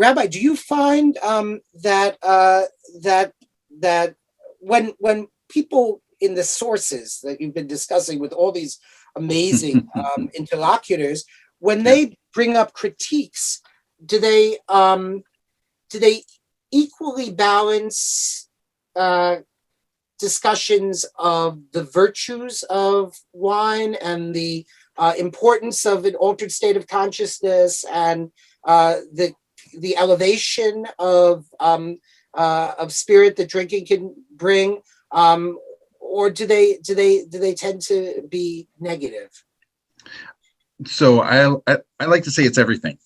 Rabbi, do you find that when people in the sources that you've been discussing with all these amazing interlocutors, when they bring up critiques, do they equally balance discussions of the virtues of wine and the importance of an altered state of consciousness and the elevation of spirit that drinking can bring, or do they tend to be negative? So I like to say it's everything,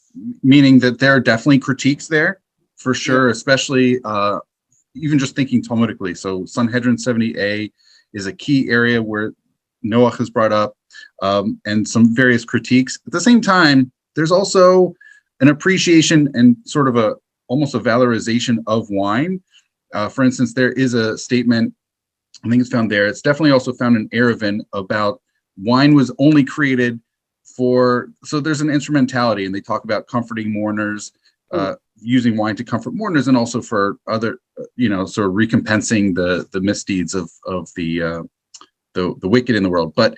meaning that there are definitely critiques there for sure, especially even just thinking Talmudically. So Sanhedrin 70a is a key area where Noach is brought up, and some various critiques. At the same time, there's also an appreciation and sort of almost a valorization of wine. For instance, there is a statement, I think it's found there. It's definitely also found in Eruvin about wine was only created so there's an instrumentality, and they talk about comforting mourners, using wine to comfort mourners, and also for other, sort of recompensing the misdeeds of the wicked in the world. But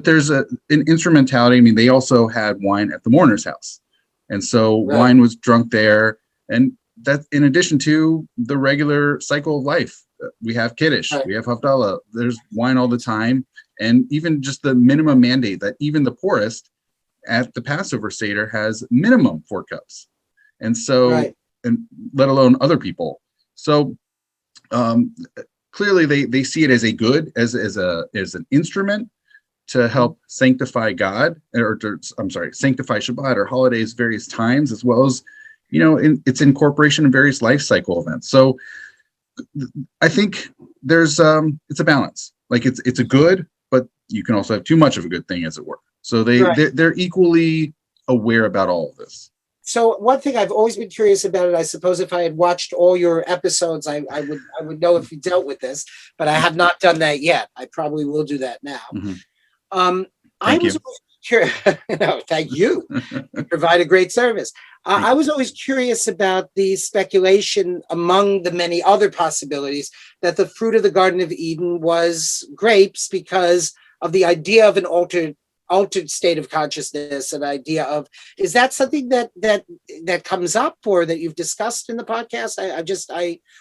there's an instrumentality. I mean, they also had wine at the mourner's house, and so wine was drunk there, and that in addition to the regular cycle of life. We have Kiddush, we have Havdalah, there's wine all the time, and even just the minimum mandate that even the poorest at the Passover Seder has minimum 4 cups. And so, and let alone other people. So clearly they see it as a good, as an instrument to help sanctify God, sanctify Shabbat or holidays various times, as well as, its incorporation in various life cycle events. So I think there's it's a balance. Like it's a good, but you can also have too much of a good thing, as it were. So they're equally aware about all of this. So one thing I've always been curious about it, I suppose if I had watched all your episodes, I would know if you dealt with this, but I have not done that yet. I probably will do that now. Mm-hmm. I was always curious. No, thank you. You provide a great service. I was always curious about the speculation among the many other possibilities that the fruit of the Garden of Eden was grapes because of the idea of an altered state of consciousness, an idea of, is that something that comes up or that you've discussed in the podcast?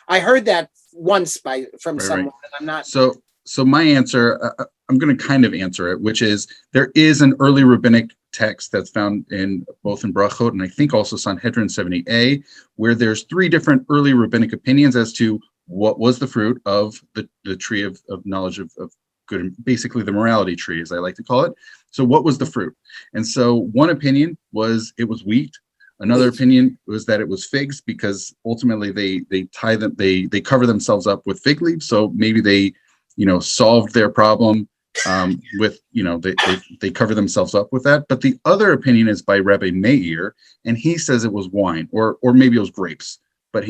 I heard that once from someone, and I'm not. So my answer, I'm going to kind of answer it, which is there is an early rabbinic text that's found in both in Brachot and I think also Sanhedrin 70a, where there's 3 different early rabbinic opinions as to what was the fruit of the tree of knowledge of good, basically the morality tree, as I like to call it. So what was the fruit? And so one opinion was it was wheat. Another opinion was that it was figs, because ultimately they tie them, they cover themselves up with fig leaves. So maybe they, solved their problem with, they cover themselves up with that. But the other opinion is by Rabbi Meir, and he says it was wine, or maybe it was grapes. But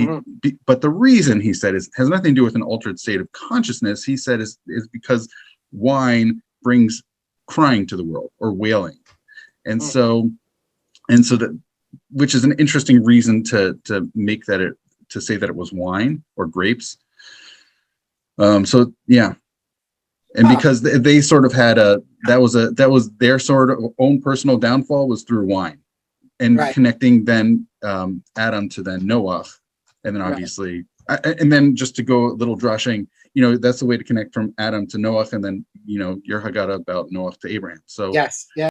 but the reason he said has nothing to do with an altered state of consciousness. He said is because wine brings crying to the world, or wailing, and so that, which is an interesting reason to make that to say that it was wine or grapes. So yeah, and because they sort of had that was their sort of own personal downfall was through wine, and connecting then Adam to then Noach, and then obviously, and then just to go a little drushing, that's the way to connect from Adam to Noach, and then your Haggadah about Noach to Abraham. So yes.